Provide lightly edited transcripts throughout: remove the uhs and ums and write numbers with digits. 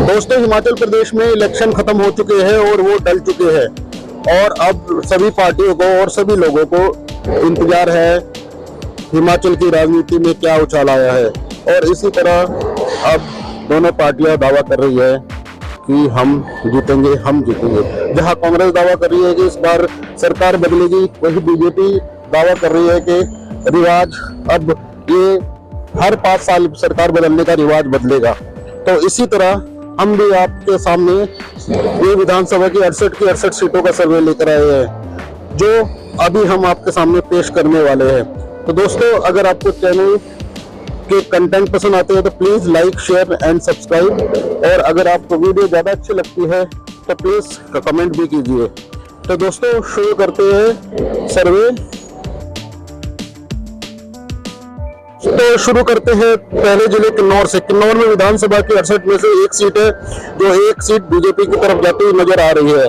दोस्तों, हिमाचल प्रदेश में इलेक्शन खत्म हो चुके हैं और वो टल चुके हैं और अब सभी पार्टियों को और सभी लोगों को इंतजार है हिमाचल की राजनीति में क्या उछाल आया है। और इसी तरह अब दोनों पार्टियां दावा कर रही है कि हम जीतेंगे। जहां कांग्रेस दावा कर रही है कि इस बार सरकार बदलेगी, वही बीजेपी दावा कर रही है कि रिवाज अब ये हर 5 साल सरकार बदलने का रिवाज बदलेगा। तो इसी तरह हम भी आपके सामने ये विधानसभा की 68 सीटों का सर्वे लेकर आए हैं, जो अभी हम आपके सामने पेश करने वाले हैं। तो दोस्तों, अगर आपको चैनल के कंटेंट पसंद आते हैं तो please like, share and subscribe. और अगर आपको वीडियो ज्यादा अच्छी लगती है तो प्लीज कमेंट भी कीजिए। तो दोस्तों, शुरू करते हैं सर्वे। तो शुरू करते हैं पहले जिले किन्नौर से। किन्नौर में विधानसभा की 68 में से एक सीट है, जो एक सीट बीजेपी की तरफ जाती हुई नजर आ रही है।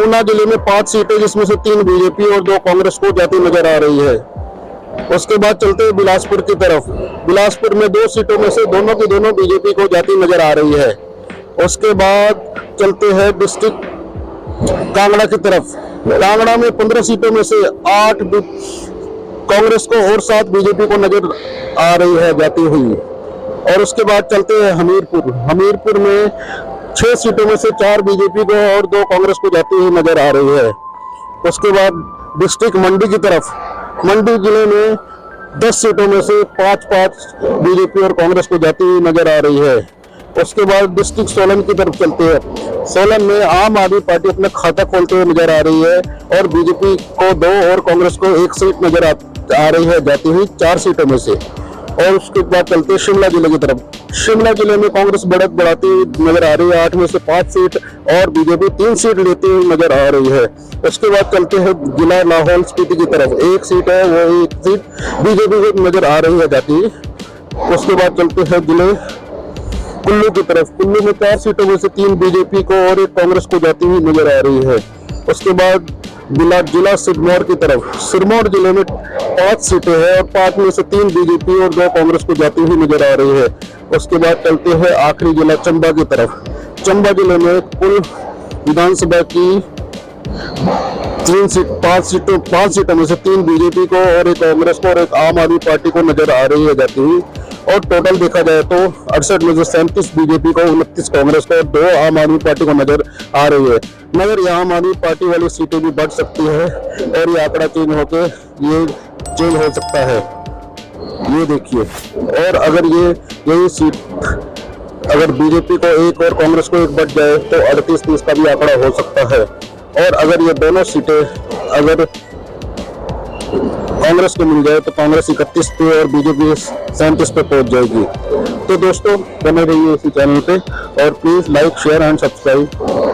ऊना जिले में 5 सीटें, जिसमें से 3 बीजेपी और 2 कांग्रेस को जाती नजर आ रही है। उसके बाद चलते हैं बिलासपुर की तरफ। बिलासपुर में 2 सीटों में से दोनों की दोनों बीजेपी को जाती नजर आ रही है। उसके बाद चलते हैं डिस्ट्रिक्ट कांगड़ा की तरफ। कांगड़ा में 15 सीटों में से 8 कांग्रेस को और 7 बीजेपी को नजर आ रही है जाती हुई। और उसके बाद चलते हैं हमीरपुर। हमीरपुर में 6 सीटों में से 4 बीजेपी को और 2 कांग्रेस को जाती हुई नजर आ रही है। उसके बाद डिस्ट्रिक्ट मंडी की तरफ। मंडी जिले में 10 सीटों में से 5 बीजेपी और कांग्रेस को जाती हुई नजर आ रही है। उसके बाद डिस्ट्रिक्ट सोलन की तरफ चलते हैं। सोलन में आम आदमी पार्टी अपना खाता खोलते हुए नजर आ रही है और बीजेपी को 2 और कांग्रेस को 1 सीट नजर आ रही है जाती हुई 4 सीटों में से। और उसके बाद चलते हैं शिमला जिले की तरफ। शिमला जिले में कांग्रेस बढ़त बढ़ाती हुई नजर आ रही है, 8 में से 5 सीट और बीजेपी 3 सीट लेती हुई नजर आ रही है। उसके बाद चलते हैं जिला लाहौल स्पीति की तरफ। 1 सीट है, वो 1 सीट बीजेपी को नजर आ रही है जाती हुई। उसके बाद चलते हैं जिले कुल्लू की तरफ। कुल्लू में 4 सीटों में से 3 बीजेपी को और 1 कांग्रेस को जाती हुई नजर आ रही है। उसके बाद जिला सिरमौर की तरफ। सिरमौर जिले में 5 सीटें हैं और 5 में से 3 बीजेपी और 2 कांग्रेस को जाती हुई नजर आ रही है। उसके बाद चलते हैं आखिरी जिला चंबा की तरफ। चंबा जिले में कुल विधानसभा की 5 सीटों में से 3 बीजेपी को और 1 कांग्रेस को और 1 आम आदमी पार्टी को नजर आ रही है जाती हुई। और टोटल देखा जाए तो 68 में से 37 बीजेपी को, 29 कांग्रेस को और 2 आम आदमी पार्टी को नजर आ रही है। मगर ये आम आदमी पार्टी वाली सीटें भी बढ़ सकती है और ये आंकड़ा चेंज हो सकता है, ये देखिए। और अगर यही सीट अगर बीजेपी को 1 और कांग्रेस को 1 बढ़ जाए तो 38-30 का भी आंकड़ा हो सकता है। और अगर ये दोनों सीटें अगर कांग्रेस को मिल जाए तो कांग्रेस 31 पे और बीजेपी 37 पे पहुंच जाएगी। तो दोस्तों, बने रहिए इसी चैनल पे और please like, share and subscribe.